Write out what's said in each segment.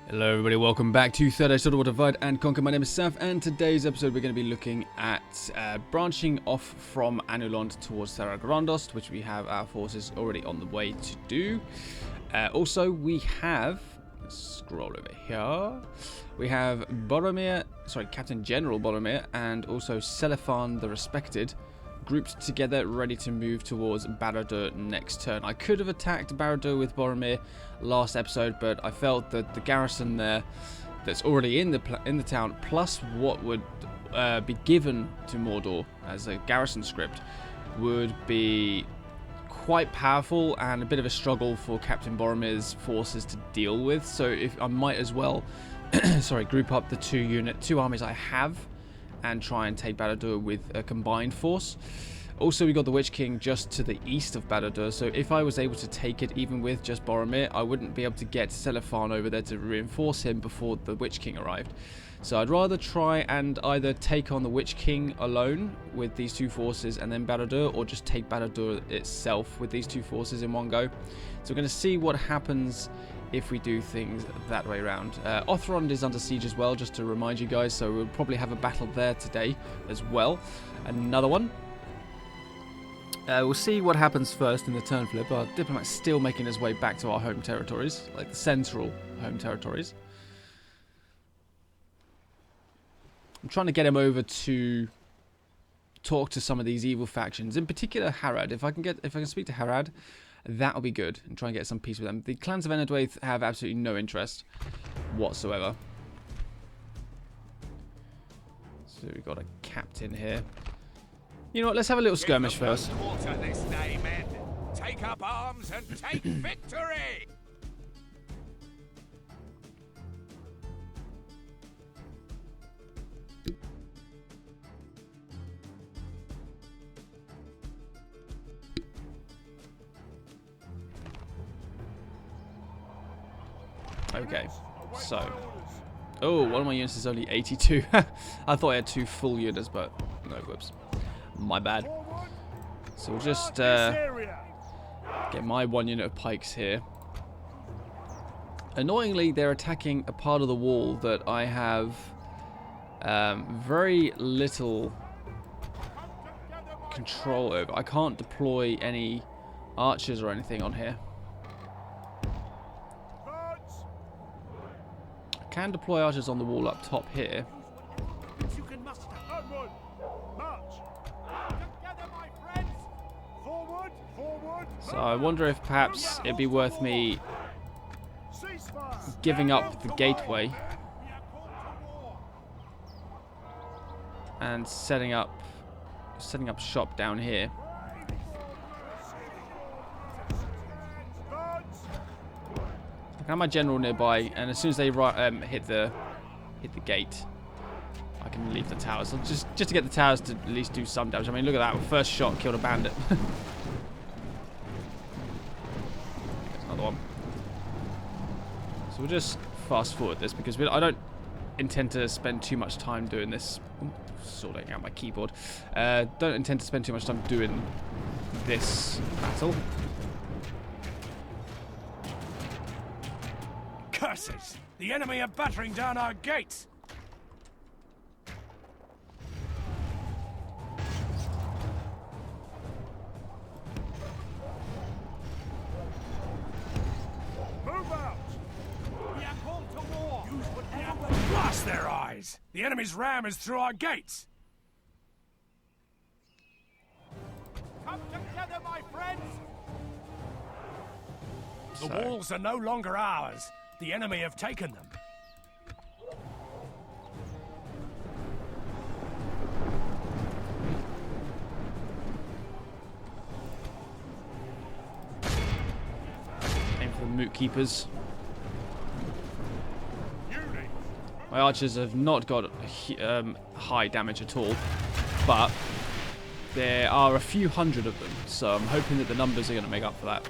Hello everybody, welcome back to Third Age Total War Divide and Conquer. My name is Saf, and today's episode we're going to be looking at branching off from Anulond towards Theragorandos, which we have our forces already on the way to do. Also, we have, let's scroll over here, we have Captain General Boromir, and also Selefan the Respected, grouped together, ready to move towards BARAD-DûR next turn. I could have attacked BARAD-DûR with Boromir last episode, but I felt that the garrison there that's already in the town, plus what would be given to Mordor as a garrison script, would be quite powerful and a bit of a struggle for Captain Boromir's forces to deal with. So if I might as well group up the two armies I have and try and take BARAD-DûR with a combined force. Also, we got the Witch King just to the east of BARAD-DûR, so if I was able to take it even with just Boromir, I wouldn't be able to get Selefan over there to reinforce him before the Witch King arrived. So I'd rather try and either take on the Witch King alone with these two forces and then BARAD-DûR, or just take BARAD-DûR itself with these two forces in one go. So we're going to see what happens if we do things that way around. Othrond is under siege as well, just to remind you guys, so we'll probably have a battle there today as well. Another one. We'll see what happens first in the turn flip. Our diplomat's still making his way back to our home territories, like the central home territories. I'm trying to get him over to talk to some of these evil factions, in particular Harad. If I can speak to Harad, that'll be good, and try and get some peace with them. The clans of Enedwaith have absolutely no interest whatsoever. So we've got a captain here. You know what, let's have a little skirmish first. This day, men. Take up arms and take victory! Okay, so... Oh, one of my units is only 82. I thought I had two full units, but no, whoops. My bad. So we'll just get my one unit of pikes here. Annoyingly, they're attacking a part of the wall that I have very little control over. I can't deploy any archers or anything on here. I can deploy archers on the wall up top here. So I wonder if perhaps it'd be worth me giving up the gateway and setting up shop down here. I have my general nearby, and as soon as they hit the gate, I can leave the towers. So just to get the towers to at least do some damage. I mean, look at that! First shot killed a bandit. One. So we'll just fast forward this because I don't intend to spend too much time doing this. Ooh, sorting out my keyboard. Don't intend to spend too much time doing this battle. Curses! The enemy are battering down our gates! Blast their eyes! The enemy's ram is through our gates! Come together, my friends! The walls are no longer ours. The enemy have taken them. Aim for the moot keepers. My archers have not got high damage at all, but there are a few hundred of them, so I'm hoping that the numbers are going to make up for that.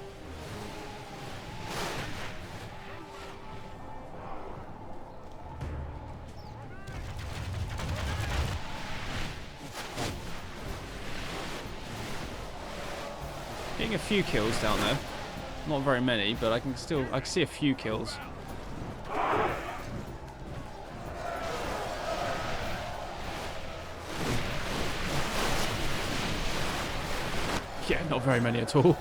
Getting a few kills down there. Not very many, but I can see a few kills. Not very many at all.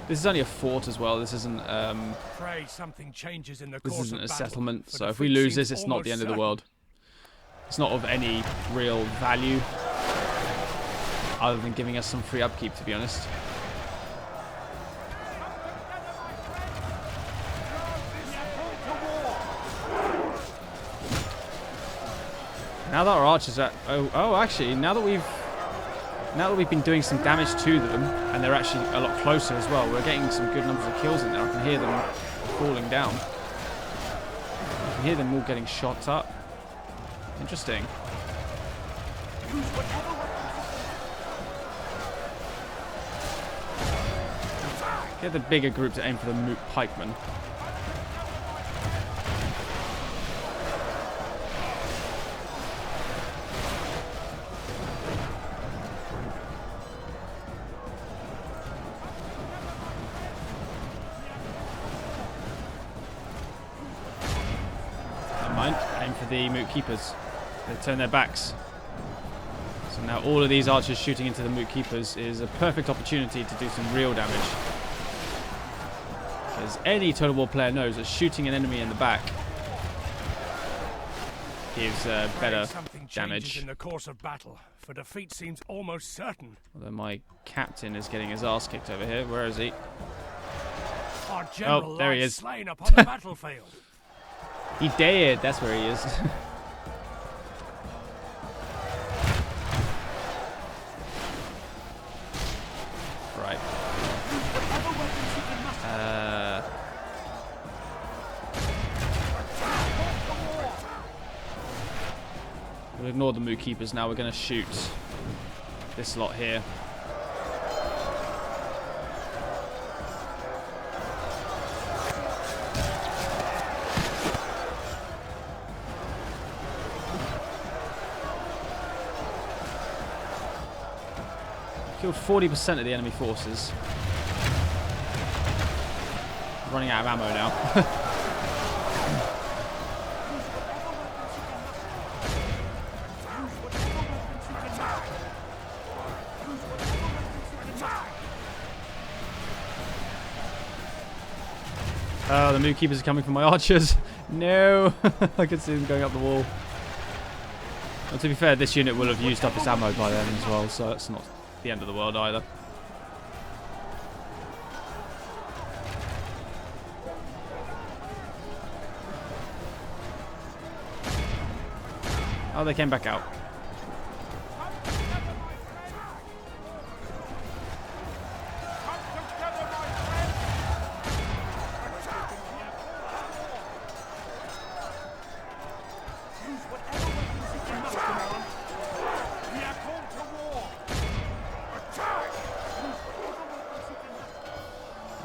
This is only a fort as well. This isn't Pray something changes in the this course isn't of a battle, settlement. for So if defeat we lose seems this, it's not the end of the almost world. It's not of any real value, other than giving us some free upkeep, to be honest. Now that our archers are actually now that we've been doing some damage to them, and they're actually a lot closer as well, we're getting some good numbers of kills in there. I can hear them falling down. I can hear them all getting shot up. Interesting. Get the bigger group to aim for the moot pikemen. Never mind. Aim for the moot keepers. They turn their backs. So now all of these archers shooting into the moot keepers is a perfect opportunity to do some real damage. As any Total War player knows, that shooting an enemy in the back gives better damage. In the course of battle, for defeat seems almost certain. Although my captain is getting his ass kicked over here. Where is he? Our general Oh, there he lies is. slain upon the battlefield. He dead. That's where he is. Right. We'll ignore the moot keepers now. We're going to shoot this lot here. Killed 40% of the enemy forces. Running out of ammo now. Oh, the moot keepers are coming from my archers. No, I can see them going up the wall. Well, to be fair, this unit will have used up its ammo by then as well, so it's not the end of the world either. Oh, they came back out.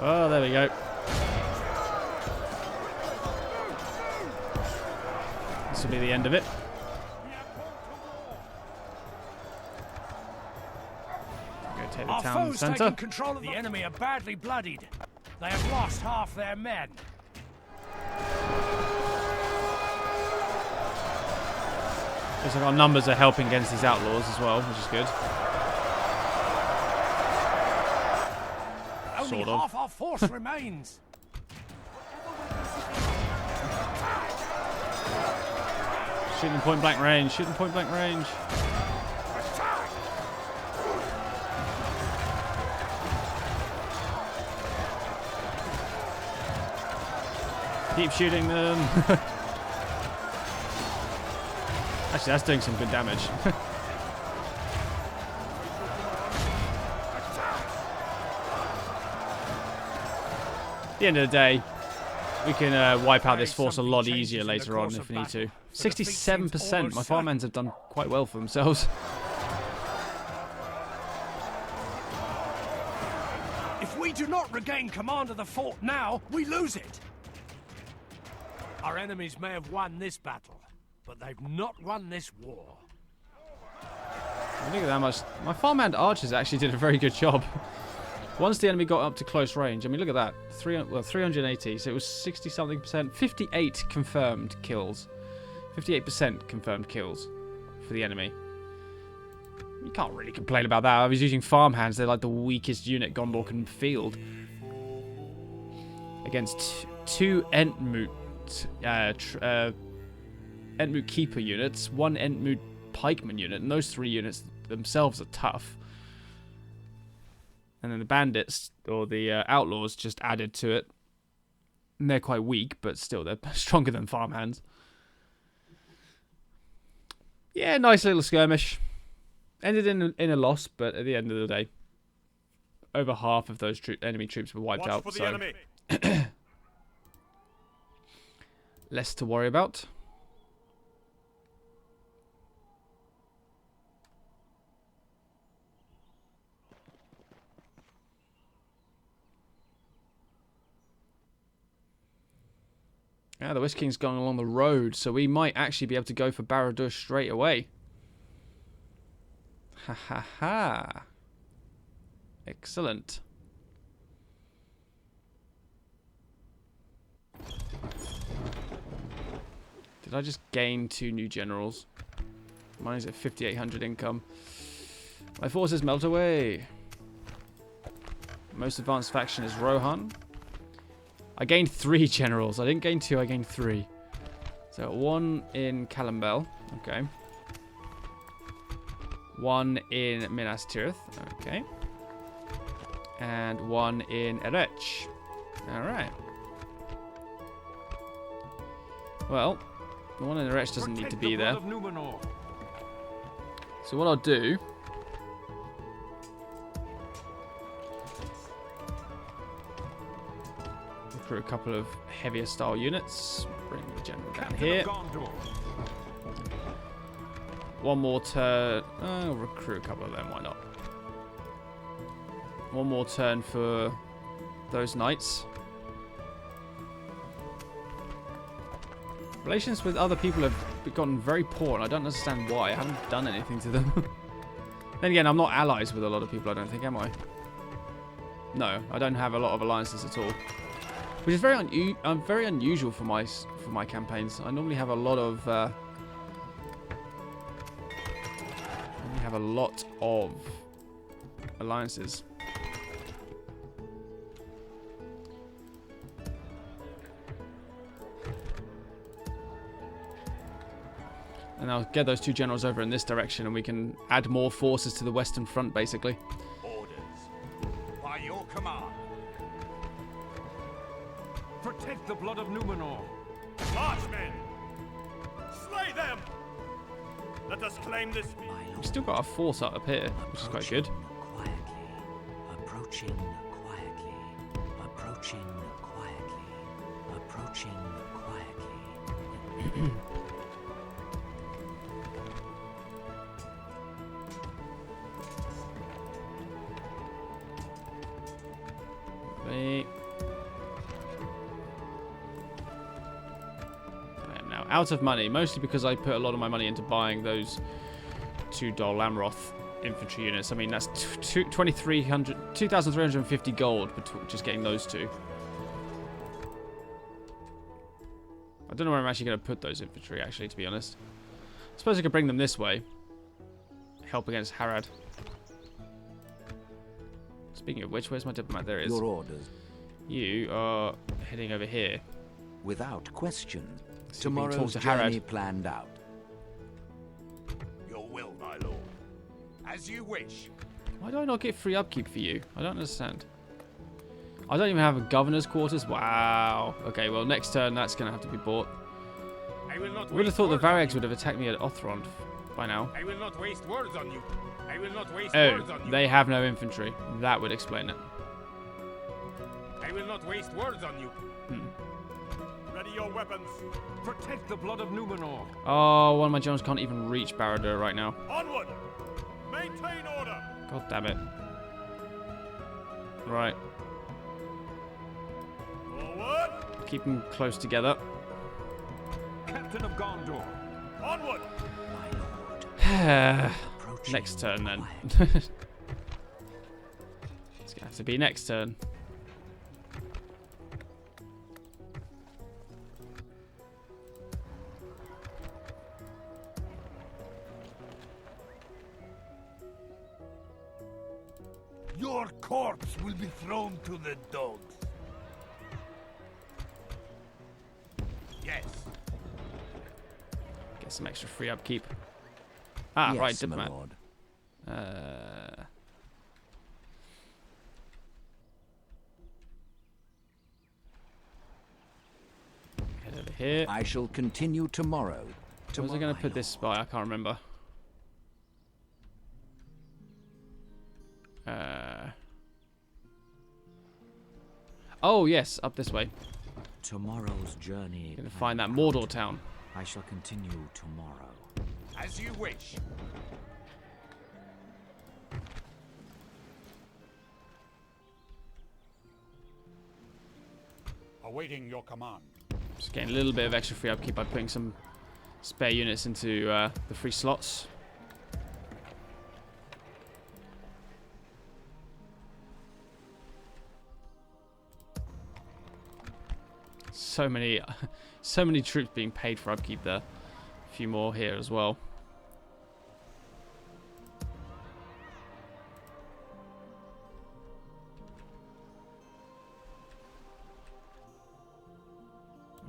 Oh, there we go. This will be the end of it. Go take the town centre. Taking control of the enemy are badly bloodied. They have lost half their men. Looks like our numbers are helping against these outlaws as well, which is good. Only half our force remains. Shooting point blank range, shooting point blank range. Keep shooting them. Actually, that's doing some good damage. At the end of the day, we can wipe out this force a lot easier later on if we need to. 67%. My farmhands have done quite well for themselves. If we do not regain command of the fort now, we lose it. Our enemies may have won this battle, but they've not won this war. Look at that much. My farmhand archers actually did a very good job. Once the enemy got up to close range, I mean, look at that. 380, so it was 60-something%. 58 confirmed kills. 58% confirmed kills for the enemy. You can't really complain about that. I was using farmhands. They're like the weakest unit Gondor can field. Against two Entmoot Keeper units, one Entmoot Pikeman unit, and those 3 units themselves are tough. And then the bandits, or the outlaws, just added to it. And they're quite weak, but still, they're stronger than farmhands. Yeah, nice little skirmish. Ended in a loss, but at the end of the day, over half of those enemy troops were wiped out. So less to worry about. Yeah, the West King's going along the road, so we might actually be able to go for BARAD-DûR straight away. Ha ha ha. Excellent. Did I just gain 2 new generals? Mine is at 5,800 income. My forces melt away. Most advanced faction is Rohan. I gained 3 generals. I didn't gain 2, I gained 3. So 1 in Callambel. Okay. 1 in Minas Tirith. Okay. And 1 in Arachir. Alright. Well, the one in Arachir doesn't need to be there. So what I'll do... recruit a couple of heavier style units. Bring the general down here. One more turn. I'll recruit a couple of them, why not? One more turn for those knights. Relations with other people have gotten very poor, and I don't understand why. I haven't done anything to them. Then again, I'm not allies with a lot of people, I don't think, am I? No, I don't have a lot of alliances at all. Which is very unusual for my campaigns. I normally have a lot of alliances. And I'll get those 2 generals over in this direction, and we can add more forces to the western front, basically. Orders. By your command. Protect the blood of Numenor. March, men! Slay them! Let us claim this field. We've still got our force up here, which is quite good. Approaching quietly. Approaching quietly. Approaching quietly. Wait. I am now out of money, mostly because I put a lot of my money into buying those 2 Dol Amroth infantry units. I mean, that's 2,350 gold, just getting those 2. I don't know where I'm actually going to put those infantry, actually, to be honest. I suppose I could bring them this way. Help against Harad. Speaking of which, where's my diplomat? There it is. Your orders. You are heading over here. Without question. So Tomorrow's journey planned out. Your will, my lord. As you wish. Why do I not get free upkeep for you? I don't understand. I don't even have a governor's quarters. Wow. Okay, well, next turn, that's going to have to be bought. I will not I would have thought the waste words Varyags would have attacked me at Othrond by now. I will not waste words on you. I will not waste Oh, words on you. they have no infantry. That would explain it. I will not waste words on you. Ready your weapons. Protect the blood of Numenor. Oh, one of my generals can't even reach BARAD-DûR right now. Onward. Maintain order. God damn it. Right. Forward. Keep them close together. Captain of Gondor. Onward. Next turn, then. It's going to Have to be next turn. Your corpse will be thrown to the dogs. Yes. Get some extra free upkeep. Ah, yes, right, diplomat. my lord. Head over here. I shall continue tomorrow. Where was I going to put this spy? I can't remember. Oh, yes, up this way. Tomorrow's journey. Gonna find that Mordor town. I shall continue tomorrow. As you wish. Awaiting your command. Just getting a little bit of extra free upkeep by putting some spare units into the free slots. So many troops being paid for upkeep there. A few more here as well.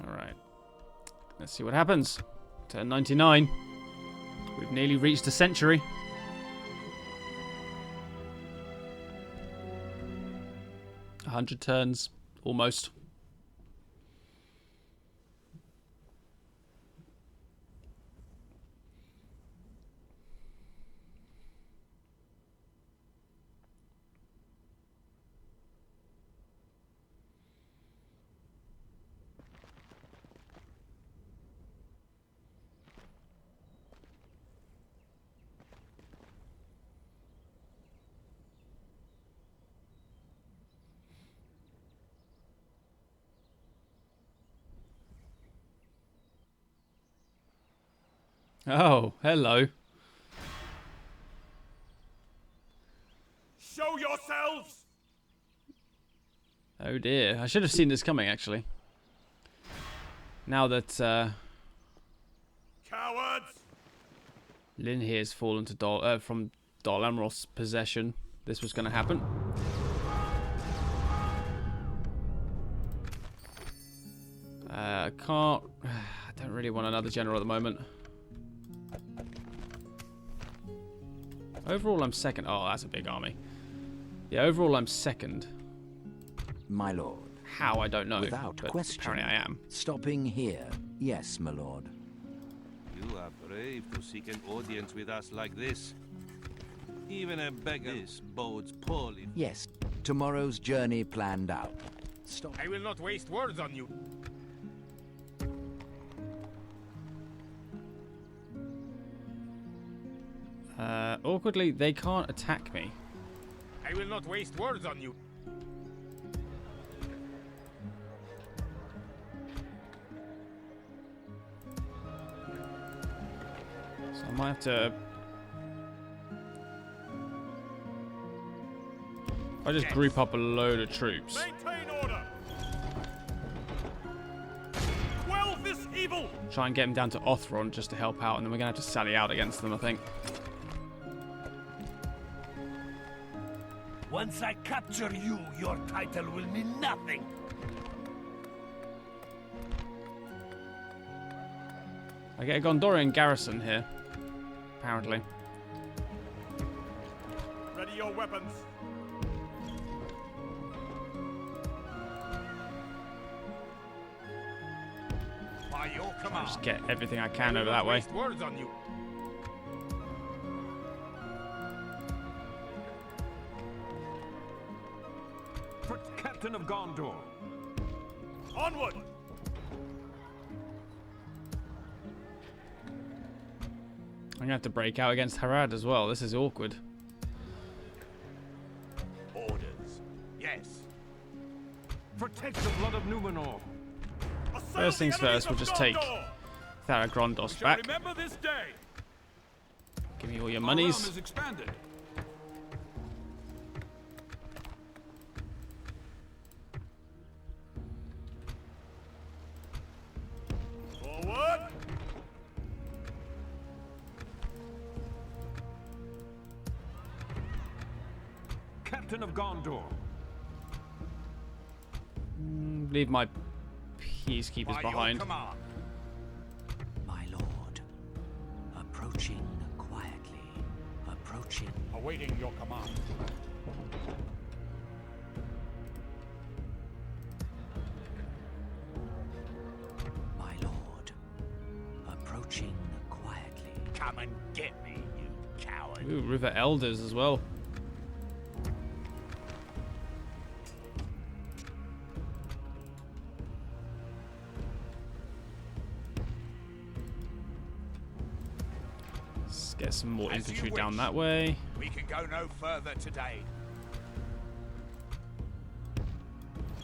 Alright. Let's see what happens. Turn 99. We've nearly reached a century. A 100 turns. Almost. Oh, hello. Show yourselves! Oh dear. I should have seen this coming, actually. Now that Cowards! Lynn here has fallen to from Dol Amroth's possession, this was going to happen. I don't really want another general at the moment. Overall, I'm second. Oh, that's a big army. Yeah, overall, I'm second. My lord. How, I don't know. Without but question. apparently I am. Stopping here. Yes, my lord. You are brave to seek an audience with us like this. Even a beggar bodes poorly. Yes. Tomorrow's journey planned out. Stop. I will not waste words on you. Awkwardly, they can't attack me. I will not waste words on you. So I might have to... I just group up a load of troops. Maintain order! Quell this evil! Try and get them down to Othron just to help out, and then we're going to have to sally out against them, I think. Once I capture you, your title will mean nothing. I get a Gondorian garrison here, apparently. Ready your weapons. By your I'll command. just get everything I can over that way. Waste words on you. Captain of Gondor. Onward! I'm going to have to break out against Harad as well. This is awkward. Orders. Yes. Protect the blood of Numenor. First things first, we'll just take Thara-Grondos back. Remember this day. Give me all your monies. Our realm is expanded. captain of Gondor. Leave my peacekeepers By your behind. command. My lord. Approaching quietly. Approaching. Awaiting your command. My lord. Approaching quietly. Come and get me, you coward. Ooh, River Elders as well. Let's get some more As you infantry down wish. that way. We can go no further today.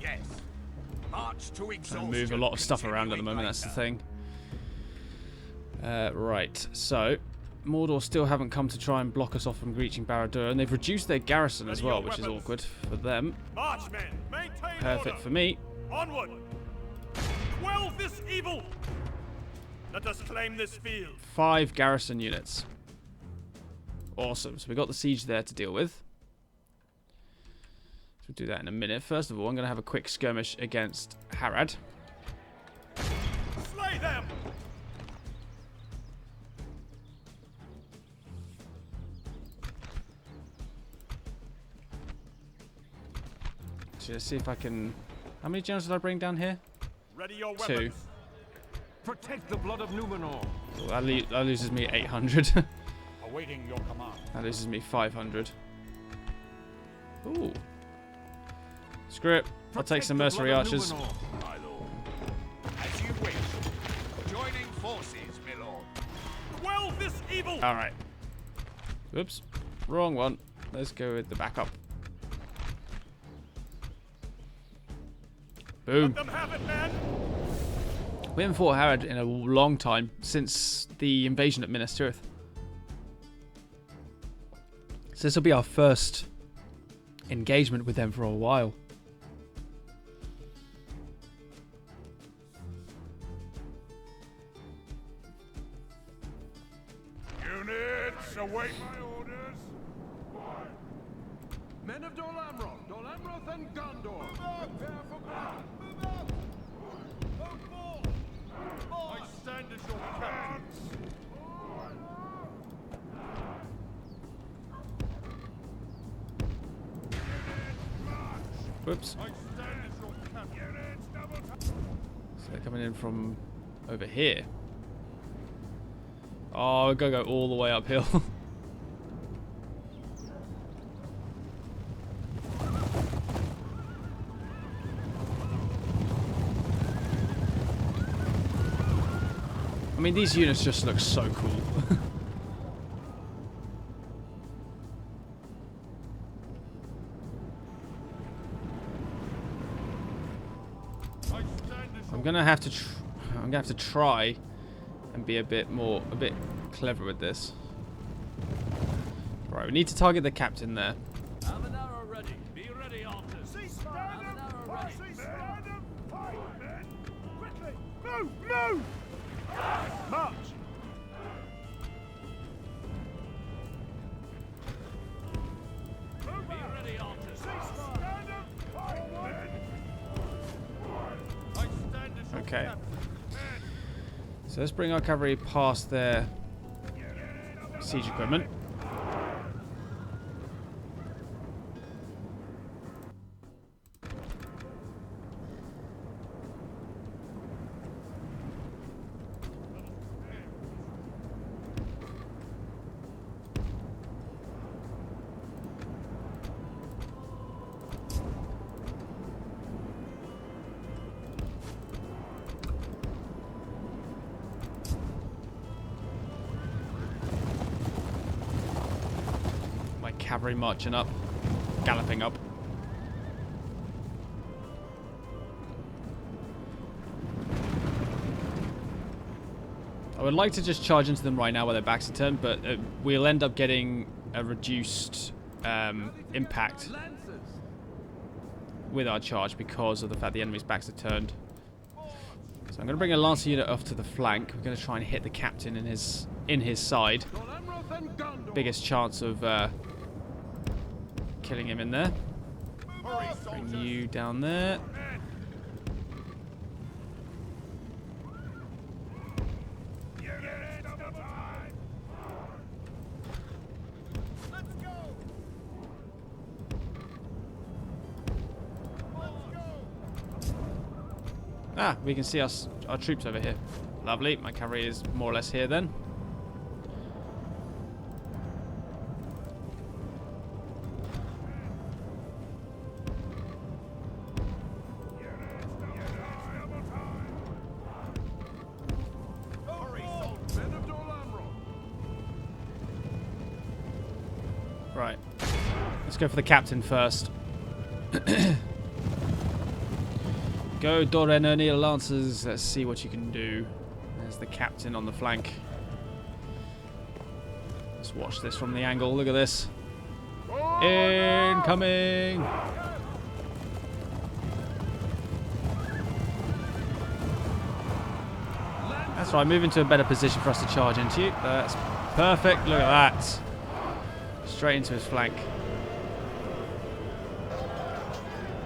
Yes. March to Trying exhaustion. to move a lot of stuff around at the moment, that's the thing. Right, so Mordor still haven't come to try and block us off from reaching Barad-dûr, and they've reduced their garrison as Ready well, your which is weapons. awkward for them. Marchmen, maintain Perfect order. for me. Onward. Quell this evil. Let us claim this field. 5 garrison units. Awesome. So we got the siege there to deal with. So we'll do that in a minute. First of all, I'm going to have a quick skirmish against Harad. Slay them. So let's see if I can... How many generals did I bring down here? Ready your 2. weapons. Protect the blood of Numenor. Well, that loses me 800. Awaiting your command. That loses me 500. Ooh. Screw it. I'll take some mercenary archers. My lord. As you wish. Joining forces, my lord. Quell this evil. Alright. Whoops. Wrong one. Let's go with the backup. Boom. Let them have it, man. We haven't fought Harad in a long time, since the invasion at Minas Tirith. So this will be our first engagement with them for a while. Units, await my orders. Men of Dol Amroth and Gondor. I stand as your captain. Whoops. I stand as your captain. Units, double So they're coming in from over here. Oh, we're going to go all the way uphill. I mean, these units just look so cool. I'm gonna have to try and be a bit clever with this. Right, we need to target the captain there. Have an arrow ready. Be ready, archers. Have an arrow ready. men. Quickly. Move, move. March. Be ready, archers. Okay. So let's bring our cavalry past their siege equipment. Cavalry marching up, galloping up. I would like to just charge into them right now while their backs are turned, but we'll end up getting a reduced impact with our charge because of the fact the enemy's backs are turned. So I'm going to bring a lancer unit off to the flank. We're going to try and hit the captain in his side. Biggest chance of killing him in there. Bring you down there. Ah, we can see our troops over here. Lovely. My cavalry is more or less here then. Right. Let's go for the captain first. Go, Doren O'Neill Lancers. Let's see what you can do. There's the captain on the flank. Let's watch this from the angle. Look at this. Incoming! That's right, move into a better position for us to charge into you. That's perfect. Look at that. Straight into his flank.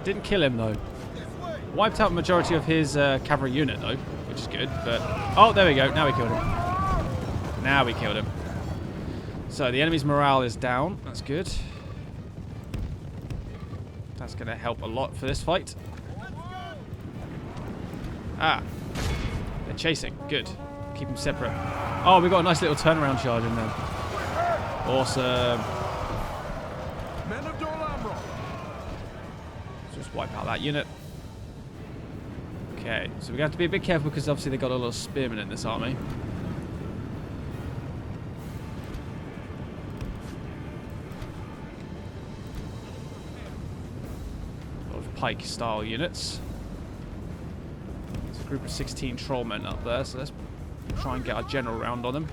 Didn't kill him though. Wiped out the majority of his cavalry unit though, which is good. But oh, there we go. Now we killed him. Now we killed him. So the enemy's morale is down. That's good. That's going to help a lot for this fight. Ah, they're chasing. Good. Keep them separate. Oh, we got a nice little turnaround charge in there. Awesome. Men of Dorlamro. Just wipe out that unit. Okay, so we have to be a bit careful because obviously they've got a lot of spearmen in this army. A lot of pike-style units. There's a group of 16 trollmen up there, so let's try and get our general round on them.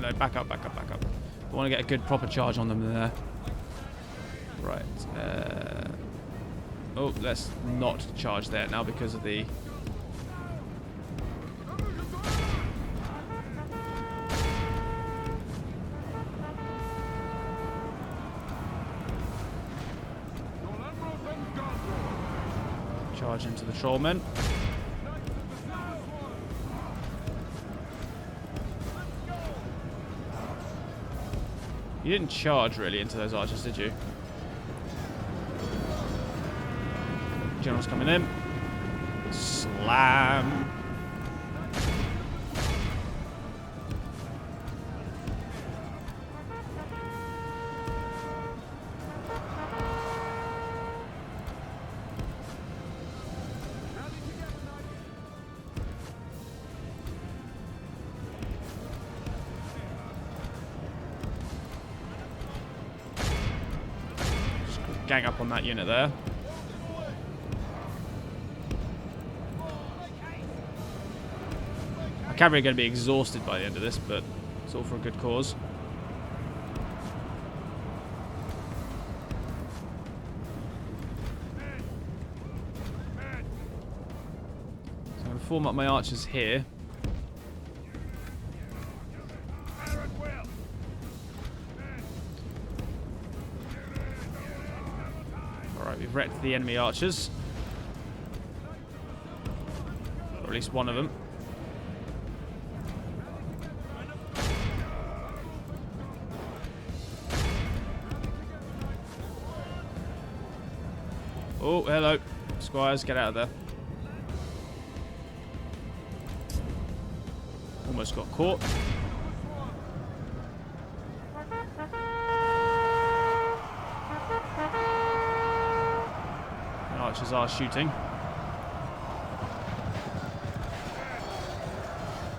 No, back up, back up, back up. I want to get a good proper charge on them there. Right. Oh, let's not charge there now because of the... Charge into the trollmen. You didn't charge really into those archers, did you? General's coming in. Slam. Gang up on that unit there. My cavalry are going to be exhausted by the end of this, but it's all for a good cause. So I'm going to form up my archers here. We've wrecked the enemy archers. Or at least one of them. Oh, hello. Squires, get out of there. Almost got caught. Archers are shooting.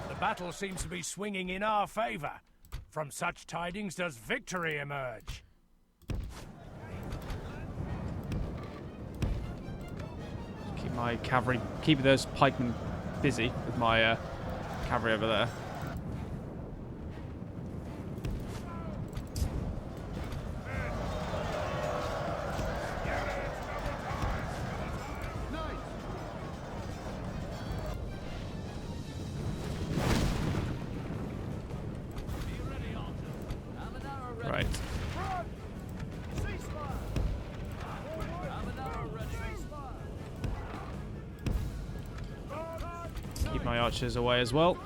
The battle seems to be swinging in our favor. From such tidings does victory emerge. Keep my cavalry, keep those pikemen busy with my cavalry over there. Keep my archers away as well.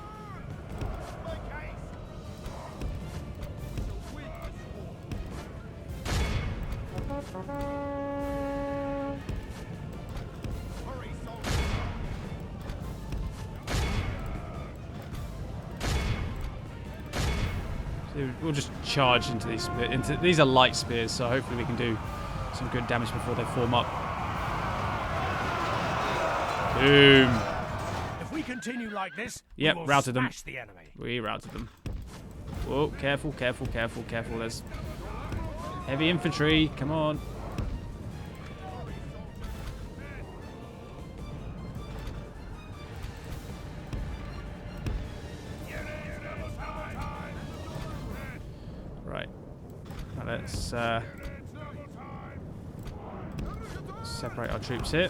We'll just charge into these. These are light spears, so hopefully we can do some good damage before they form up. Boom. If we continue like this, yep, we will routed them. smash the enemy. We routed them. Whoa, careful, careful, careful, careful. There's heavy infantry. Come on. Right. Now let's separate our troops here.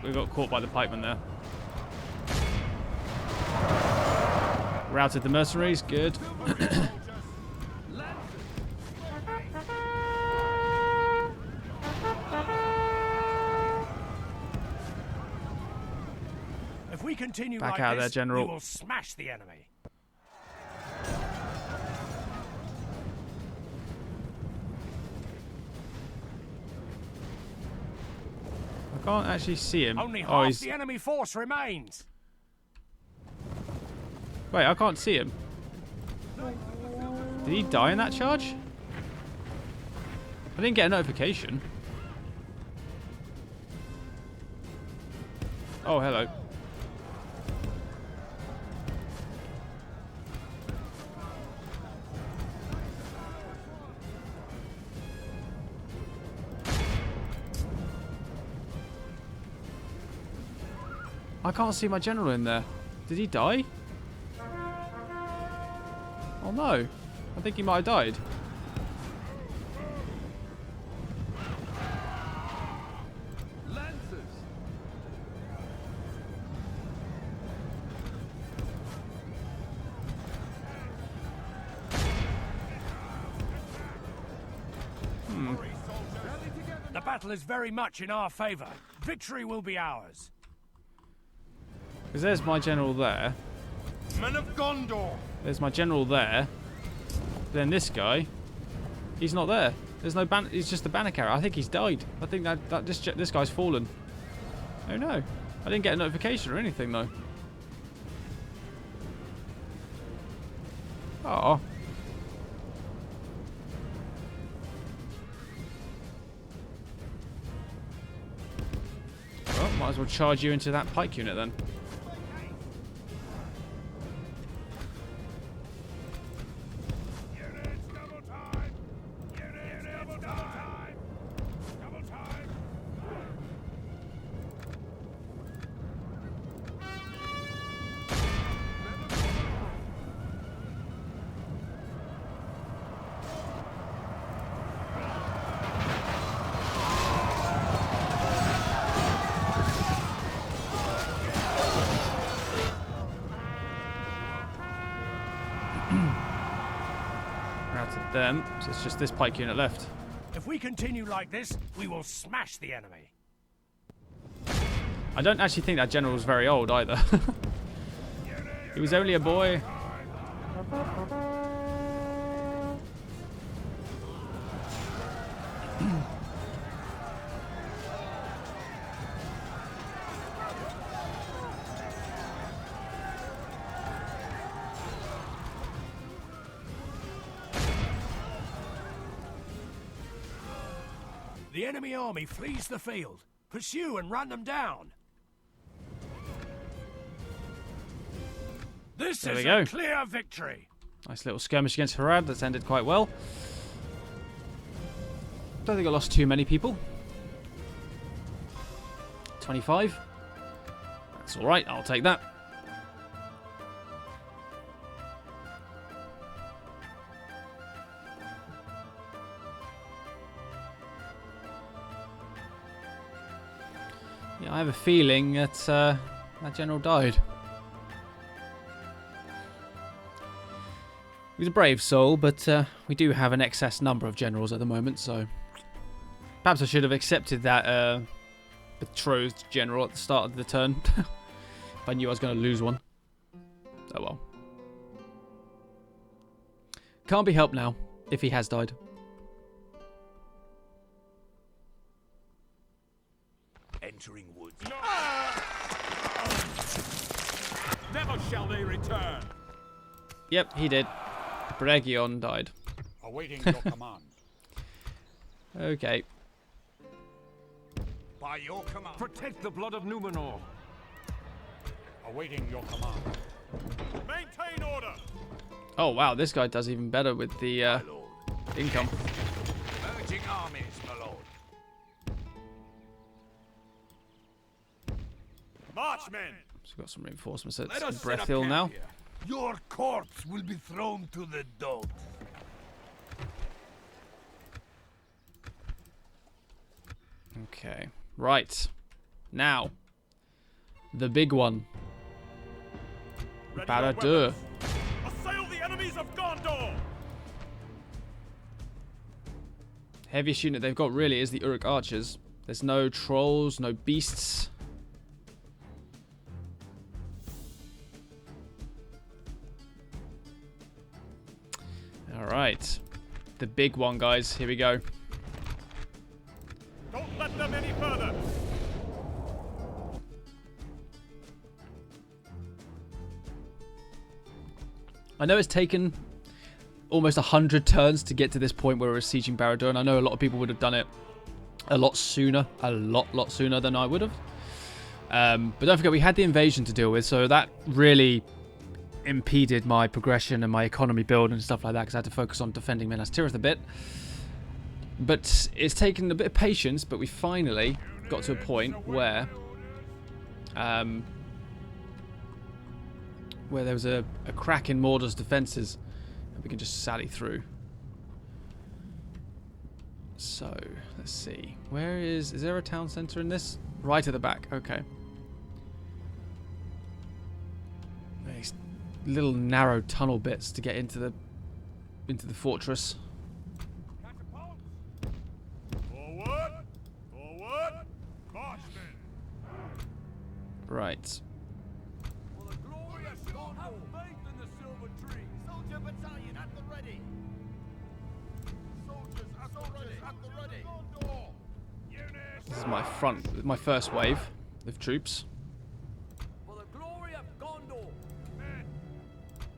We got caught by the pikemen there. Routed the mercenaries, good. If we continue Back like out this, there, General. we will smash the enemy. I can't actually see him. Only Oh, half he's... the enemy force remains. Wait, I can't see him. Did he die in that charge? I didn't get a notification. Oh, hello. I can't see my general in there. Did he die? Oh no. I think he might have died. The battle is very much in our favor. Victory will be ours. Because there's my general there. Men of Gondor! There's my general there. Then this guy, he's not there. There's no ban. He's just a banner carrier. I think he's died. I think that this guy's fallen. Oh no! I didn't get a notification or anything though. Oh. Well, might as well charge you into that pike unit then. Routed them, so it's just this pike unit left. If we continue like this, we will smash the enemy. I don't actually think that general was very old either. He was only a boy. The enemy army flees the field. Pursue and run them down. This There is we go. a clear victory. Nice little skirmish against Barad that's ended quite well. Don't think I lost too many people. 25. That's alright, I'll take that. Yeah, I have a feeling that That general died. He's a brave soul, but we do have an excess number of generals at the moment, so perhaps I should have accepted that betrothed general at the start of the turn. If I knew I was going to lose one. Oh well. Can't be helped now, if he has died. Entering woods. No. Never shall they return. Yep, he did. Bregion died. Awaiting your command. Okay. By your command. Protect the blood of Numenor. Awaiting your command. Maintain order. Oh wow, this guy does even better with the income. Merging armies, my lord. Marchmen. So we've got some reinforcements at Let us set Breath up Hill camp now. here. Your corpse will be thrown to the dogs. Okay, right. Now, the big one. BARAD-DûR. Assail the enemies of Gondor. Heaviest unit they've got really is the Uruk archers. There's no trolls, no beasts. Alright. The big one, guys. Here we go. Don't let them any further. I know it's taken almost 100 turns to get to this point where we're sieging BARAD-DûR, and I know a lot of people would have done it a lot sooner. A lot sooner than I would have. But don't forget, we had the invasion to deal with, so that really impeded my progression and my economy build and stuff like that, because I had to focus on defending Minas Tirith a bit. But it's taken a bit of patience, but we finally got to a point where there was a crack in Mordor's defences, and we can just sally through. So, let's see. Where is there a town centre in this? Right at the back, okay. These little narrow tunnel bits to get into the fortress. Forward! Forward! Marchmen! Right. For the glory of God, have faith in the silver tree. Soldier battalion at the ready. Soldiers at the ready. Gondor. Units. This is my first wave of troops. For the glory of Gondor.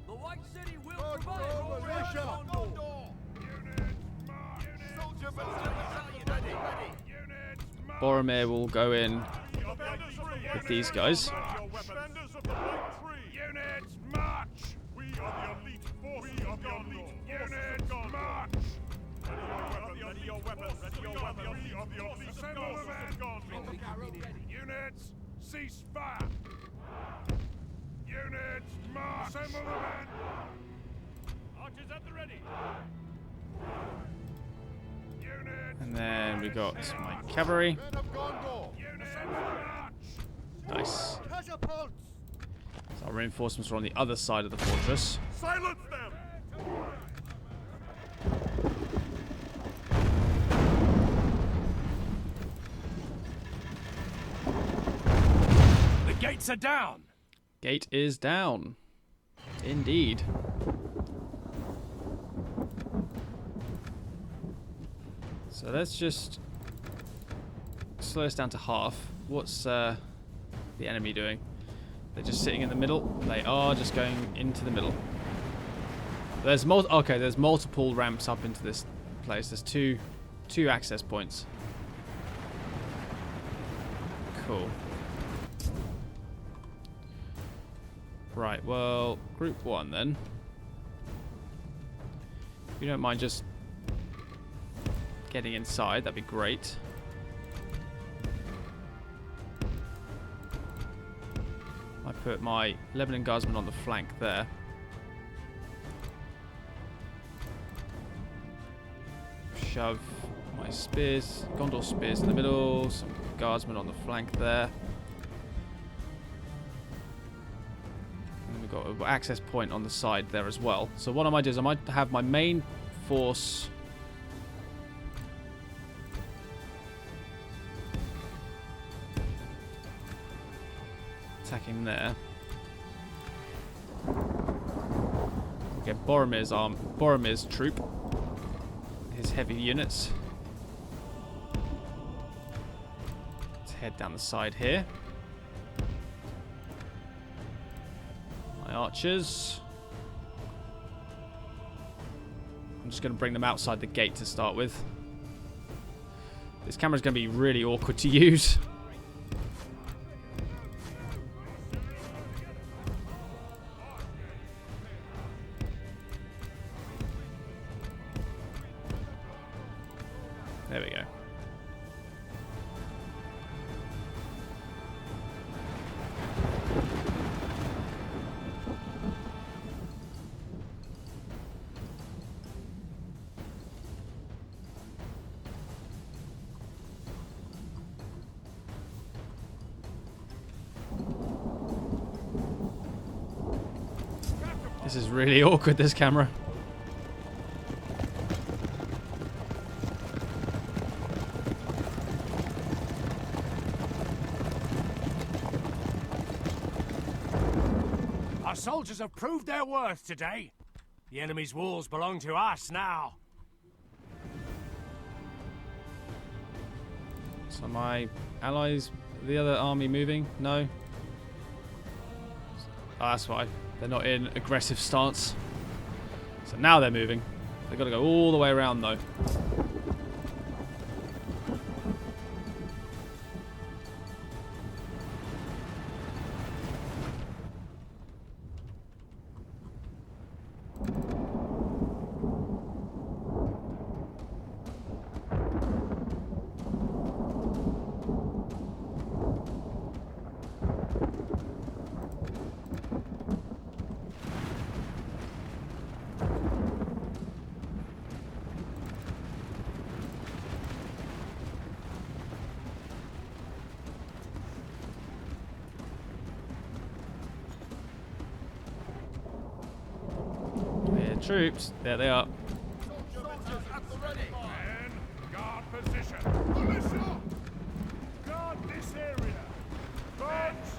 The White City will prevail. Gondor. Units march. Soldier battalion at the ready. Units march. Boromir will go in with these guys. Defenders of the White Tree. Units march. We are the elite forces. We are the elite units march. Ready your weapons. Ready your weapons. We are the elite forces of Gondor. Units, cease fire. Units march. Assemble the men. Archers at the ready. Units. And then we got my cavalry. Men of Gondor. Units march. Nice. Catapults. So our reinforcements are on the other side of the fortress. Silence them. The gates are down. Gate is down. Indeed. So let's just slow us down to half. What's the enemy doing? They're just sitting in the middle. They are just going into the middle. There's there's multiple ramps up into this place. There's two access points. Cool. Right, well, group 1 then. If you don't mind just getting inside, that'd be great. I put my Lebanon Guardsmen on the flank there. Shove my spears, Gondor spears in the middle, some guardsmen on the flank there. we've got an access point on the side there as well. So what I might do is I might have my main force attacking there. Get Boromir's troop, his heavy units. Let's head down the side here. My archers. I'm just going to bring them outside the gate to start with. This camera's going to be really awkward to use. There we go. This is really awkward, this camera. Our soldiers have proved their worth today. The enemy's walls belong to us now. So my allies, the other army moving? No? Oh, that's why. They're not in aggressive stance. So now they're moving. They've got to go all the way around though. Troops, there they are. Men, guard position. Militia! Guard this area. Guards!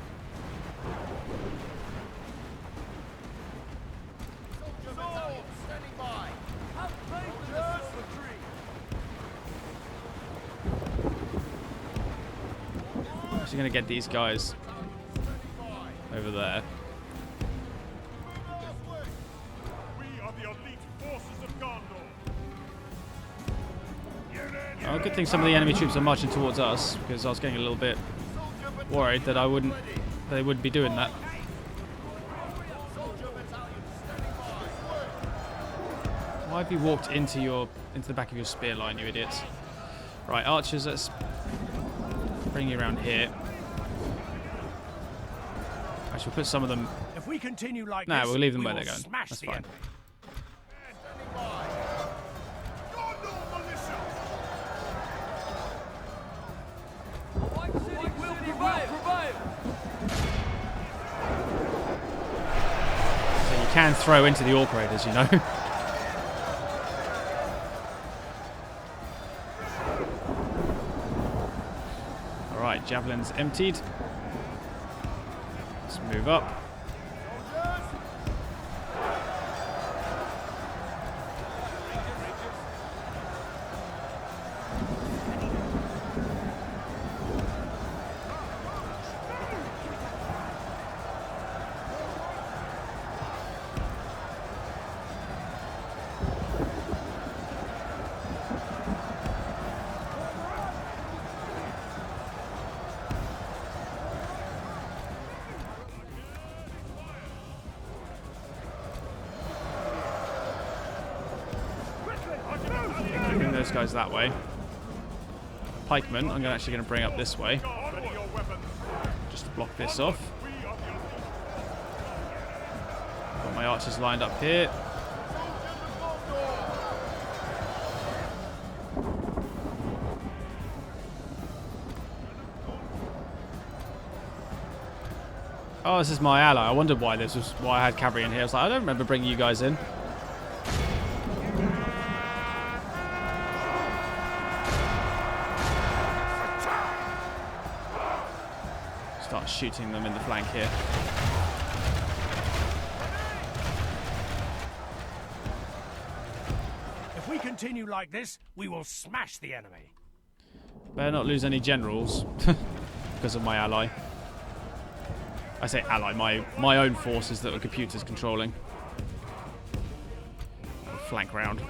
Standing by. Have faith in the infantry. I'm actually going to get these guys over there. Oh, good thing some of the enemy troops are marching towards us, because I was getting a little bit worried that they wouldn't be doing that. Why have you walked into the back of your spear line, you idiots? Right, archers, let's bring you around here. I shall put some of them. If we continue like No, this, we'll leave them we where will they're going. smash That's the fine. enemy. The White City will prevail. So you can throw into the Orc Raiders, you know. Alright, javelins emptied. Let's move up. Bring those guys that way. Pikemen, I'm actually going to bring up this way, just to block this off. Got my archers lined up here. Oh, this is my ally. I wondered why this was why I had cavalry in here. I was like, I don't remember bringing you guys in. Start shooting them in the flank here. If we continue like this, we will smash the enemy. Better not lose any generals because of my ally. I say ally, my own forces that the computer's controlling. I'll flank round.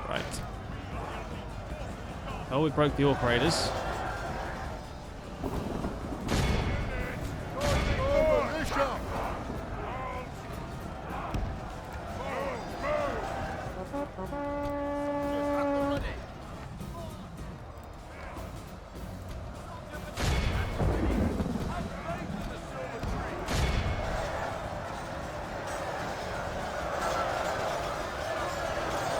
Right. Oh, we broke the Orc Raiders.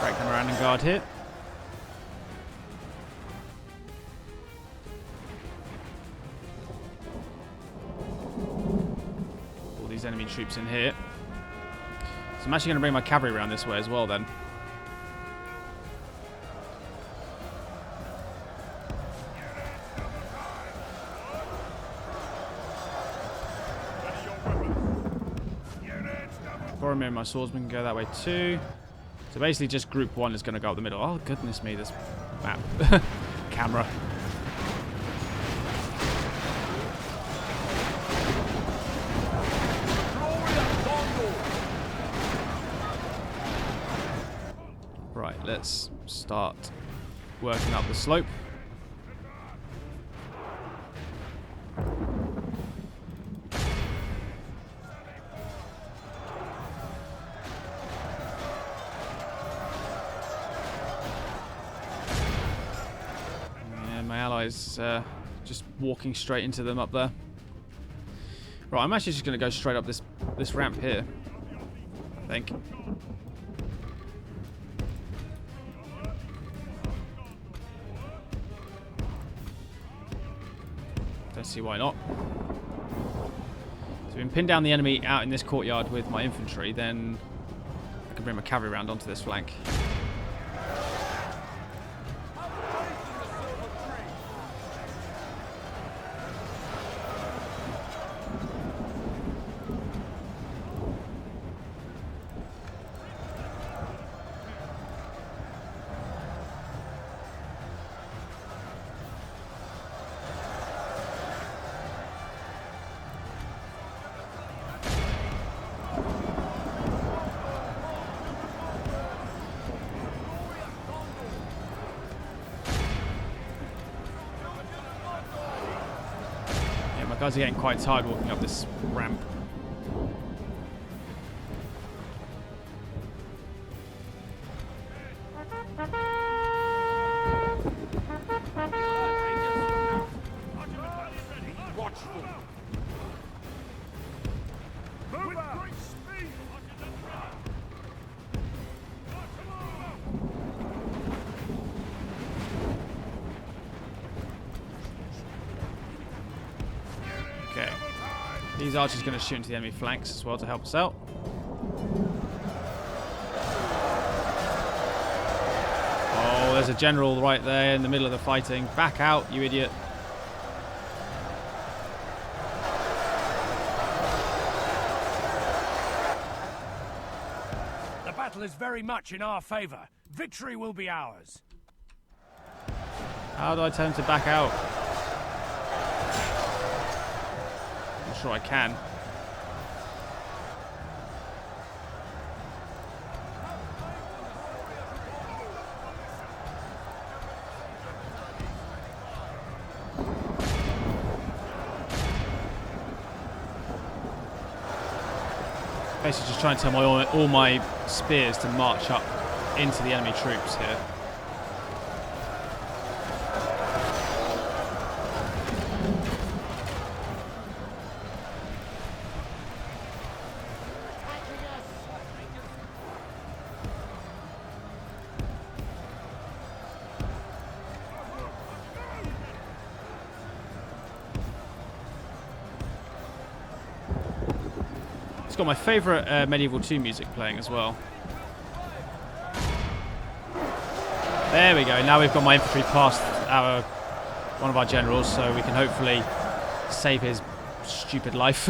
Break them around and guard here. All these enemy troops in here. So I'm actually going to bring my cavalry around this way as well then. Boromir and my swordsman can go that way too. So basically just group 1 is going to go up the middle. Oh goodness me, this map. Camera. Right, let's start working up the slope. Just walking straight into them up there. Right, I'm actually just going to go straight up this ramp here, I think. Don't see why not. So we can pin down the enemy out in this courtyard with my infantry, then I can bring my cavalry around onto this flank. Guys are getting quite tired walking up this ramp. Okay. These archers are going to shoot into the enemy flanks as well to help us out. Oh, there's a general right there in the middle of the fighting. Back out, you idiot. The battle is very much in our favor. Victory will be ours. How do I tell him to back out? I'm sure I can. Basically just trying to tell all my spears to march up into the enemy troops here. It's got my favourite Medieval 2 music playing as well. There we go. Now we've got my infantry past one of our generals, so we can hopefully save his stupid life.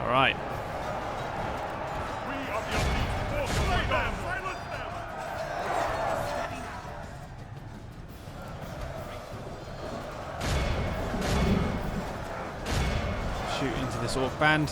All right. Shoot into this orc band.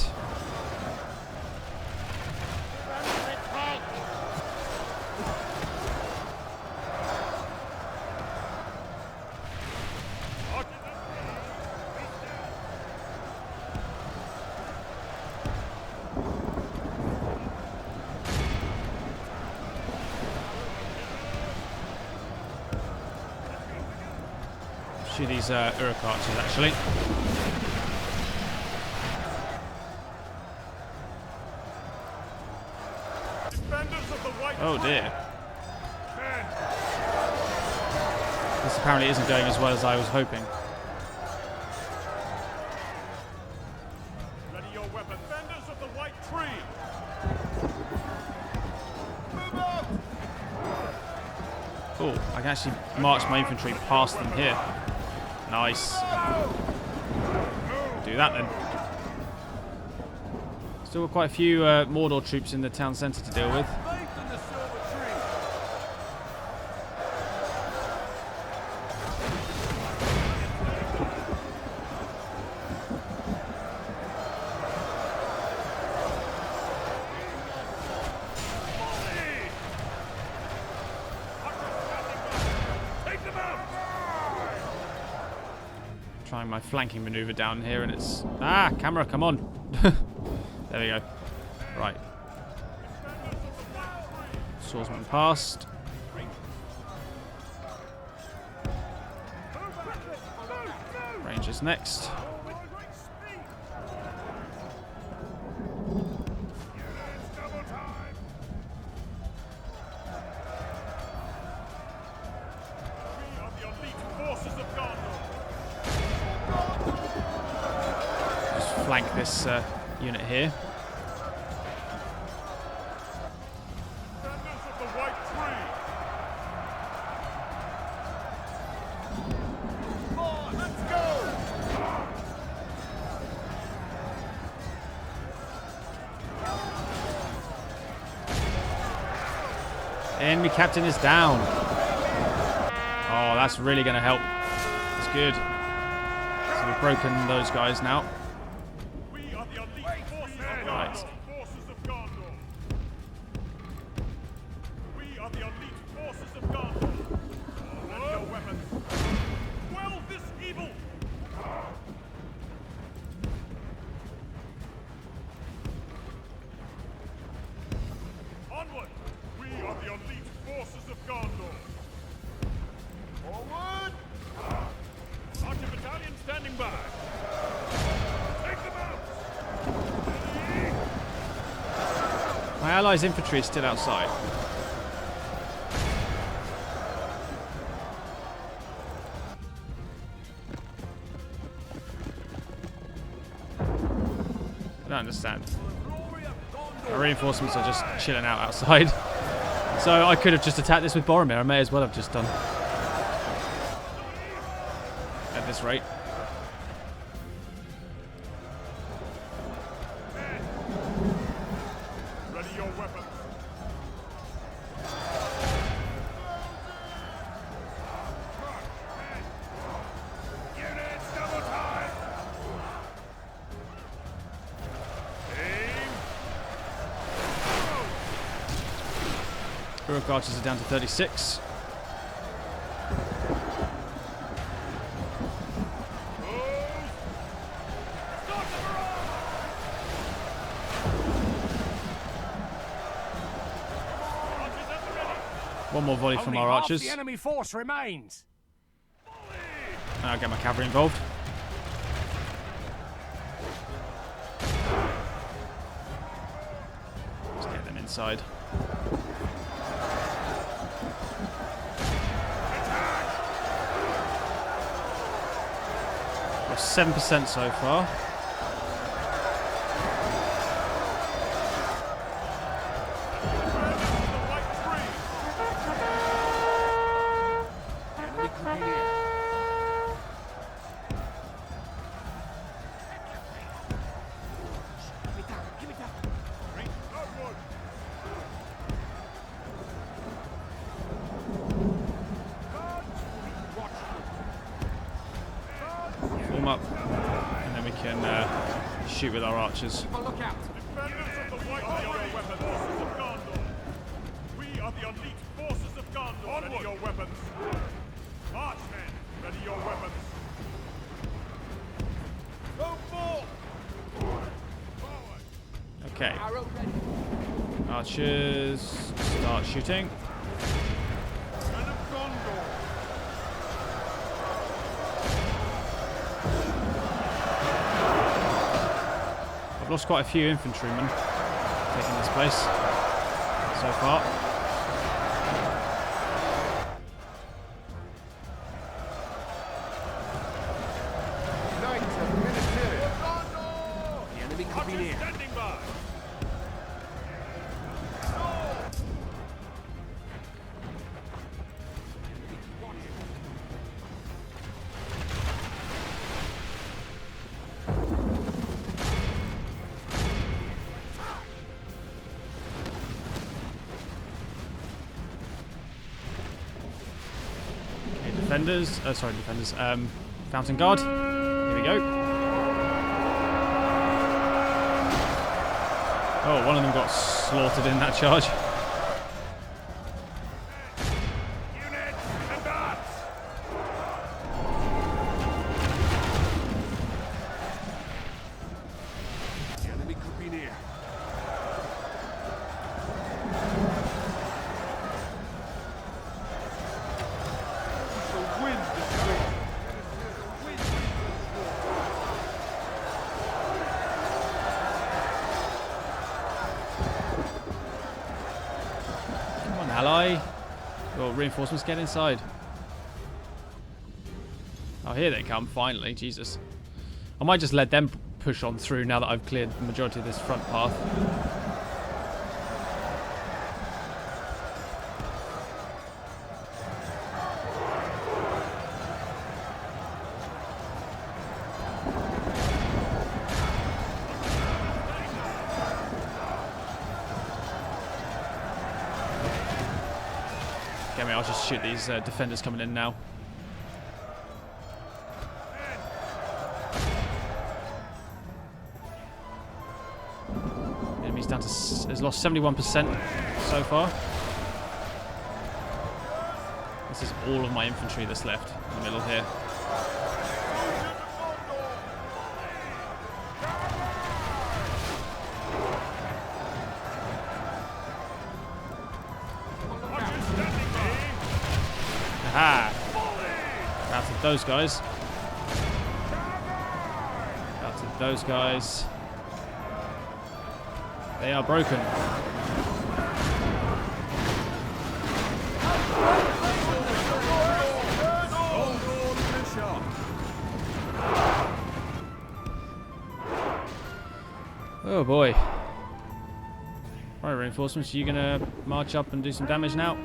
Shoot these Uruk archers, actually. Oh dear. This apparently isn't going as well as I was hoping. Ready your weapon. Defenders of the White Tree. Oh, I can actually march my infantry past them here. Nice. Do that then. Still got quite a few Mordor troops in the town centre to deal with. Faith in the silver tree. Take them out. Trying my flanking manoeuvre down here, and it's... Ah, camera, come on. There we go. Right. Swordsman past. Rangers next. Just flank this unit here. Defenders of the White Tree. Come on, let's go. Enemy captain is down. Oh, that's really going to help. That's good. So we've broken those guys now. We are the elite forces of Right. Forces of Gondor. We are the elite forces of Gondor. Ready your weapons. Quell this evil. Onward. We are the elite forces of Gondor. Forward. Archer battalion standing by. Take them out. My allies' infantry is still outside. I don't understand. Our reinforcements are just chilling out outside. So I could have just attacked this with Boromir. I may as well have just done. At this rate. Ready your weapons. Units double time. Aim. Uruk archers are down to 36. One more volley from Only our half archers. the enemy force remains. I'll get my cavalry involved. Let's get them inside. We're 7% so far. them up, and then we can shoot with our archers. Look out! Defenders of the White Forces of Gondor. We are the elite forces of Gondor. Ready your weapons. Marchmen, ready your weapons. Go forth! Forward! Okay, Arrow ready. archers, start shooting. Men of Gondor. I've lost quite a few infantrymen taking this place so far. The enemy could be near. Standing by. Okay, defenders. Sorry, defenders. Fountain guard. Here we go. Oh, one of them got slaughtered in that charge. Units, advance! The enemy could be near. The wind is coming. Come on, ally. Your reinforcements get inside. Oh, here they come, finally. Jesus. I might just let them push on through now that I've cleared the majority of this front path. Okay, I'll just shoot these defenders coming in now. Enemy's down to has lost 71% so far. This is all of my infantry that's left in the middle here. Aha! Routed those guys. Routed those guys. They are broken. Oh boy. Right, reinforcements, are you gonna march up and do some damage now?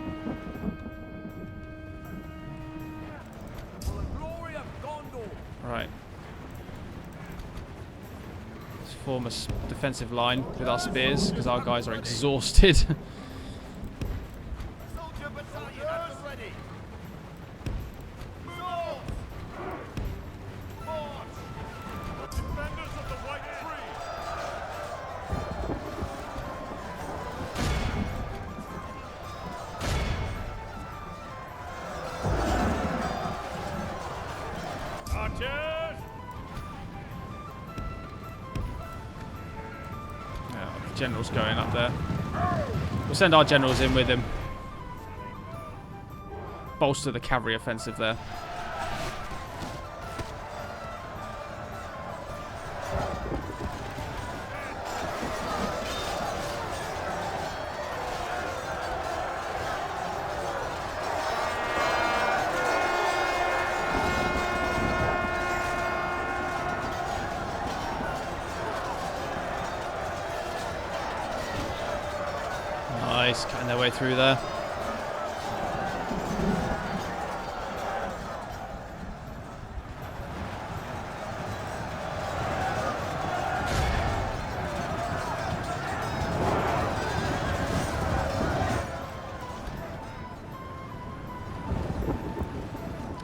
For the glory of Gondor. Right. Let's form a defensive line with our spears because our guys are exhausted. Soldier battalion at the ready. Move! March! Defenders of the White Tree. Archers! Yeah, the general's going up there. We'll send our generals in with him. Bolster the cavalry offensive there. Nice, cutting their way through there.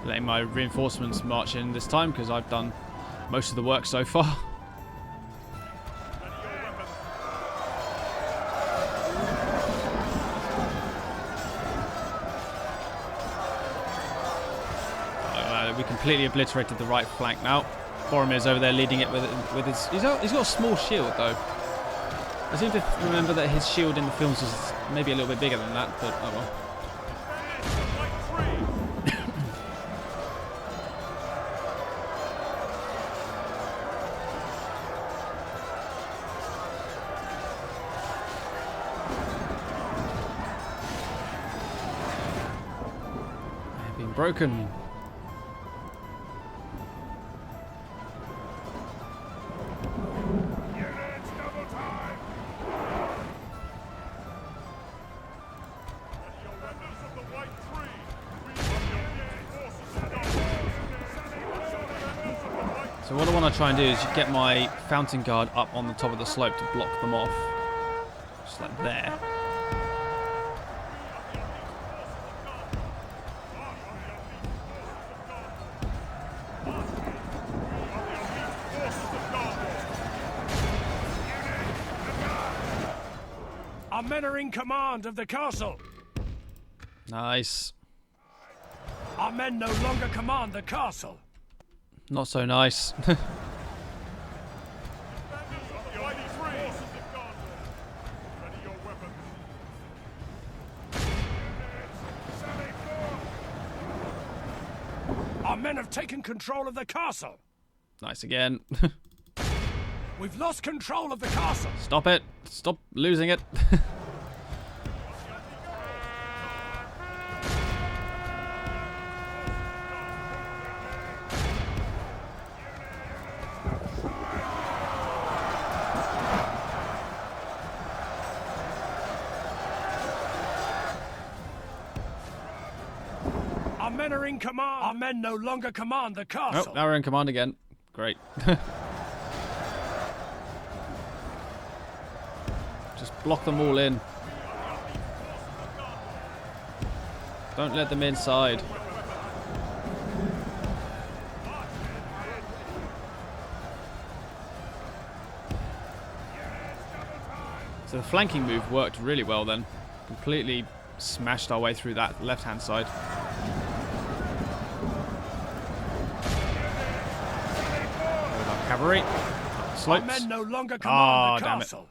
Letting my reinforcements march in this time because I've done most of the work so far. We completely obliterated the right flank now. Boromir's over there leading it with his... He's got a small shield, though. I seem to remember that his shield in the films was maybe a little bit bigger than that, but oh well. They've been broken. So what I want to try and do is get my fountain guard up on the top of the slope to block them off. Just like there. Our men are in command of the castle. Nice. Our men no longer command the castle. Not so nice. Our men have taken control of the castle. Nice again. We've lost control of the castle. Stop it. Stop losing it. Our men are in command. Our men no longer command the castle. Oh, now we're in command again. Great. Just block them all in. Don't let them inside. So the flanking move worked really well then. Completely smashed our way through that left-hand side. Cavalry. Slopes. Our men no longer command the damn it. castle.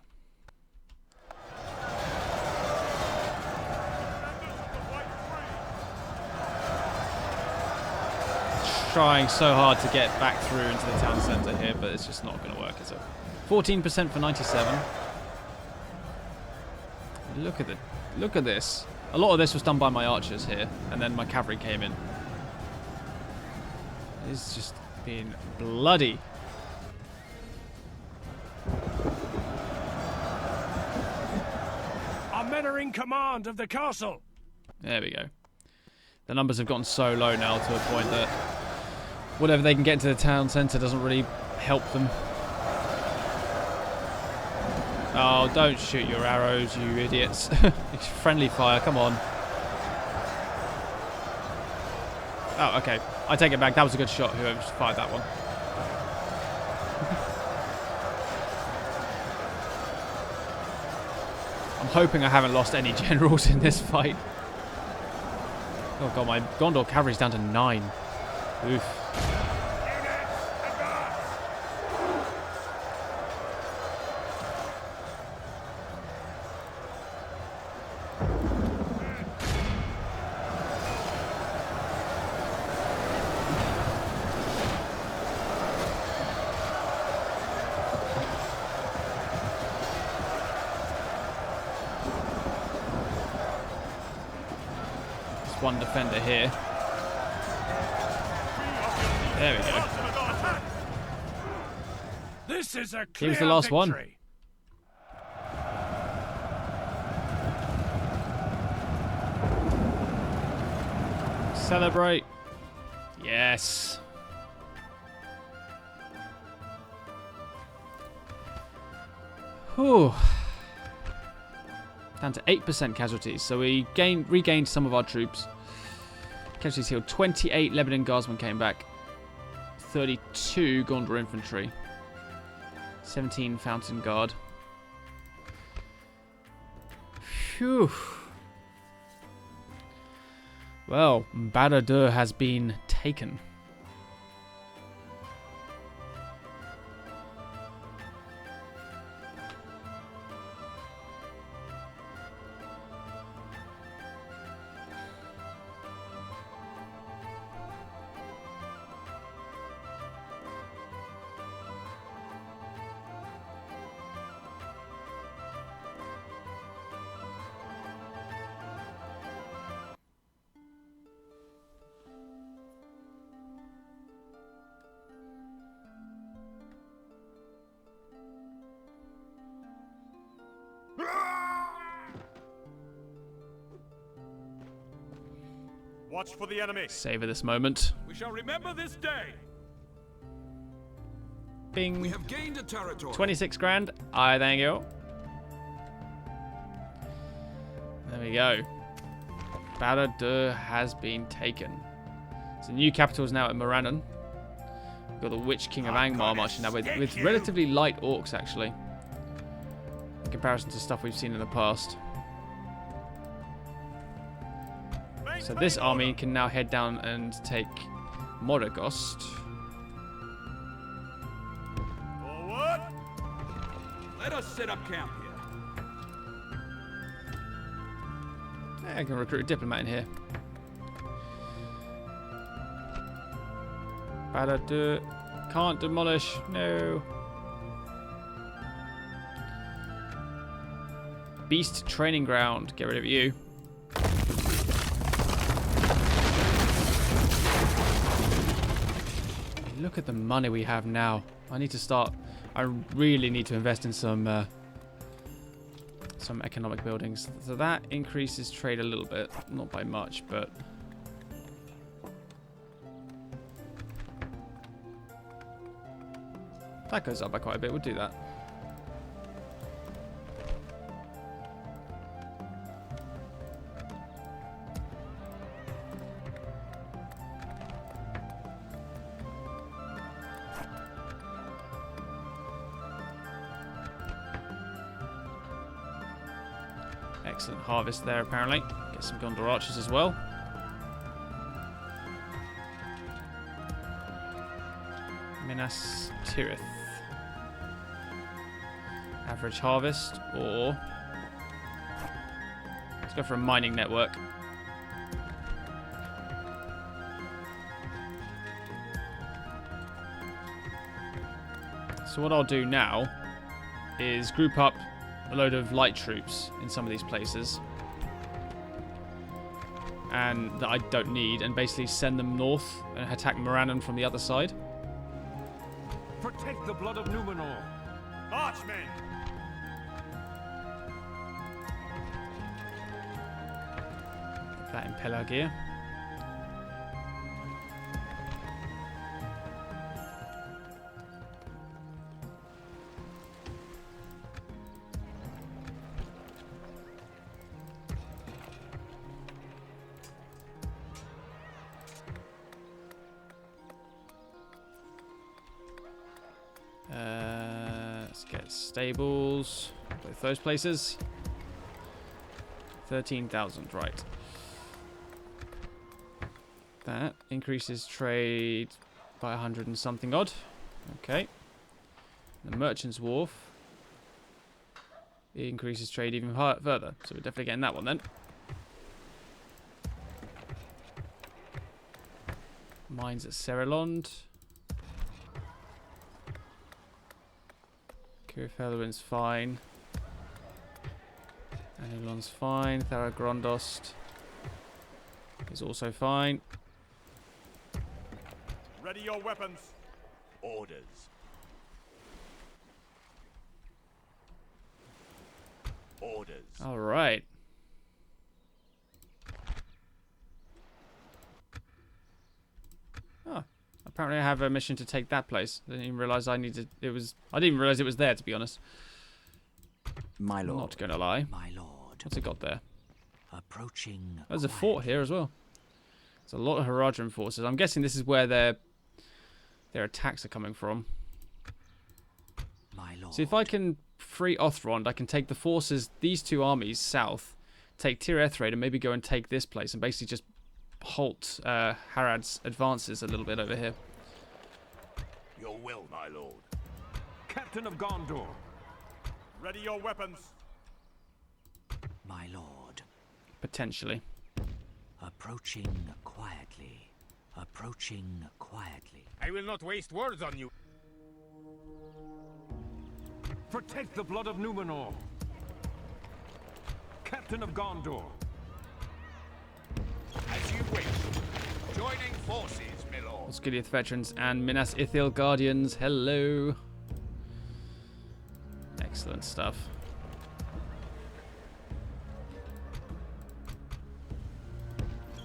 Trying so hard to get back through into the town centre here, but it's just not going to work, is it? 14% for 97. Look at this. A lot of this was done by my archers here, and then my cavalry came in. It's just been bloody. Our men are in command of the castle. There we go. The numbers have gotten so low now to a point that whatever they can get into the town centre doesn't really help them. Oh, don't shoot your arrows, you idiots. It's friendly fire, come on. Oh, okay. I take it back. That was a good shot, whoever fired that one. I'm hoping I haven't lost any generals in this fight. Oh god, my Gondor cavalry's down to 9. Oof. One defender here. There we go. This is a He clear was the last one. victory. Celebrate. Yes. Whew. Down to 8% casualties, so we regained some of our troops. Casualties healed. 28 Lebanon guardsmen came back. 32 Gondor infantry. 17 Fountain Guard. Phew. Well, BARAD-DûR has been taken. Watch for the enemy. Savor this moment. We shall remember this day. Bing. We have gained a territory. 26 grand. I thank you. There we go. BARAD-DûR has been taken. So the new capital is now at Morannon. We've got the Witch King of Angmar marching now with relatively light orcs, actually, in comparison to stuff we've seen in the past. So this army can now head down and take Moragost. Forward. Let us set up camp here. I can recruit a diplomat in here. BARAD-DûR can't demolish. No. Beast training ground. Get rid of you. Look at the money we have now. I need to start. I really need to invest in some economic buildings. So that increases trade a little bit, not by much, but that goes up by quite a bit. We'll do that. Excellent harvest there, apparently. Get some Gondor archers as well. Minas Tirith. Average harvest, or let's go for a mining network. So what I'll do now is group up a load of light troops in some of these places, and that I don't need, and basically send them north and attack Morannon from the other side. Protect the blood of Numenor. Marchmen. Put that in Pelargir. Let's get stables, both those places. 13,000, right. That increases trade by 100 and something odd. Okay. The Merchant's Wharf increases trade even further, so we're definitely getting that one then. Mines at Serelond. Kirfelwin's fine. Anulon's fine. Tharagrondost is also fine. Ready your weapons. Orders. Orders. All right. Oh, apparently I have a mission to take that place. I didn't even realize I needed. I didn't even realize it was there, to be honest. My lord. Not gonna lie. My lord. What's it got there? Approaching. There's a fort here as well. There's a lot of Haradrim forces. I'm guessing this is where they their attacks are coming from. My lord. So if I can free Othrond, I can take the forces, these two armies south, take Tir Ethrade, and maybe go and take this place, and basically just halt Harad's advances a little bit over here. Your will, my lord. Captain of Gondor. Ready your weapons. My lord. Potentially. Approaching quietly. Approaching quietly. I will not waste words on you. Protect the blood of Numenor. Captain of Gondor. As you wish. Joining forces, my lord. Osgiliath veterans and Minas Ithil guardians. Hello. Excellent stuff.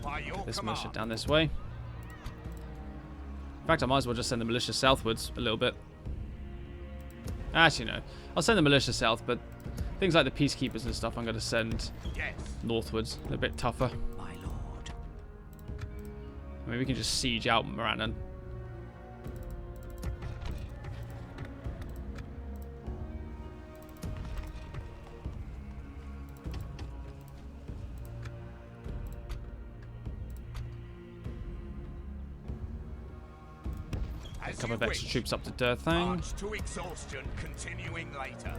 By your This command. militia down this way. In fact, I might as well just send the militia southwards a little bit. Actually, no. I'll send the militia south, but things like the peacekeepers and stuff I'm going to send Yes. northwards. They're a bit tougher. My lord. I mean, we can just siege out Morannon. As A couple you of extra wish. troops up to Durthang. March to exhaustion, continuing later.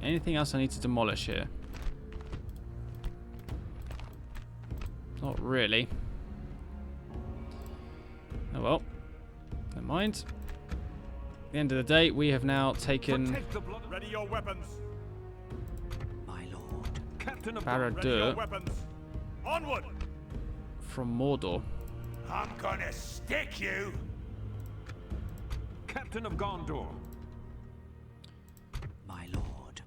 Anything else I need to demolish here? Not really. Oh well. Never mind. At the end of the day, we have now taken Protect the blood of Ready your weapons. My lord. Captain of Ready your BARAD-DûR weapons. Onward. from Mordor. I'm gonna stick you. Captain of Gondor. My lord.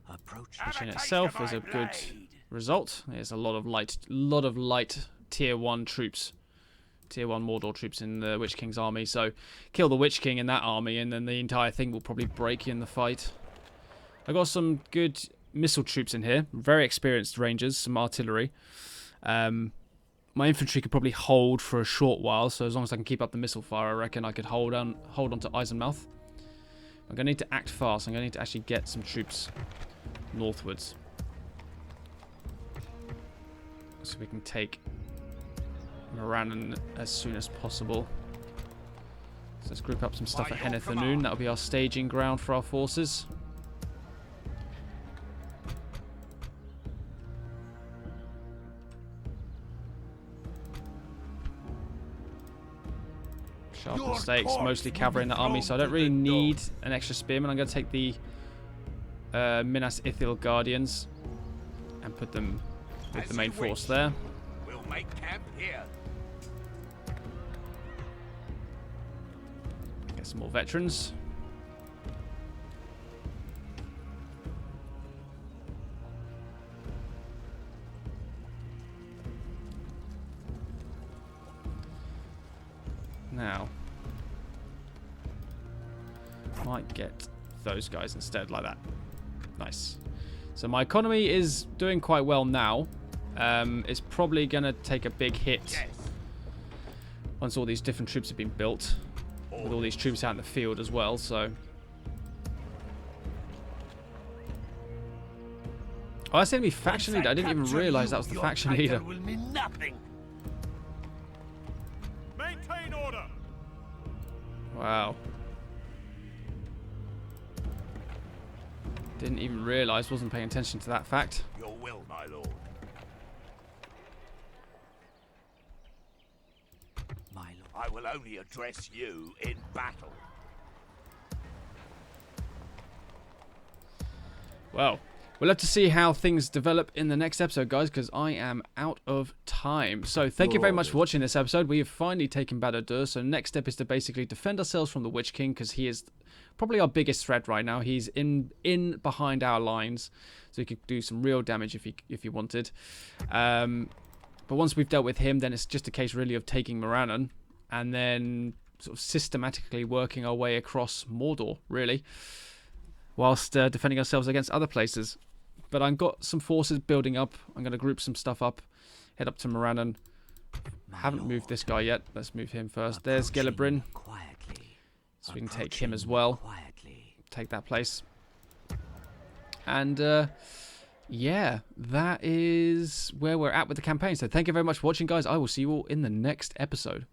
Approaching. Which in Have a taste itself of is my a good blade. result. There's a lot of light tier 1 troops. Tier 1 Mordor troops in the Witch King's army. So kill the Witch King in that army and then the entire thing will probably break in the fight. I got some good missile troops in here. Very experienced rangers, some artillery. My infantry could probably hold for a short while, so as long as I can keep up the missile fire, I reckon I could hold on to Eisenmouth. I'm going to need to act fast. I'm going to need to actually get some troops northwards. So we can take Morannon as soon as possible. So let's group up some stuff By at your Henneth command. Noon. That'll be our staging ground for our forces. Sharpened Your stakes, corpse mostly will cavalry in be the army, thrown so I don't to really the need dogs. an extra spearman. I'm going to take the Minas Ithil Guardians and put them with As the main you force wish. there. We'll make camp here. Get some more veterans. Now, might get those guys instead, like that. Nice. So my economy is doing quite well now. It's probably going to take a big hit Yes. once all these different troops have been built. With all these troops out in the field as well, so... Oh, that's the enemy faction leader. I didn't even realise that was the faction leader. Will mean nothing. Maintain order. Wow. Didn't even realise, wasn't paying attention to that fact. Your will, my lord. My lord. I will only address you in battle. Well, we'll have to see how things develop in the next episode, guys, because I am out of time. So thank you very much for watching this episode. We have finally taken BARAD-DûR, so next step is to basically defend ourselves from the Witch King, because he is probably our biggest threat right now. He's in behind our lines, so he could do some real damage if he wanted. But once we've dealt with him, then it's just a case really of taking Morannon and then sort of systematically working our way across Mordor, really, whilst defending ourselves against other places. But I've got some forces building up. I'm going to group some stuff up head up to Morannon. Haven't moved this guy yet. Let's move him first. There's Gelibrin. So we can take him as well. Take that place. And yeah, that is where we're at with the campaign. So thank you very much for watching, guys. I will see you all in the next episode.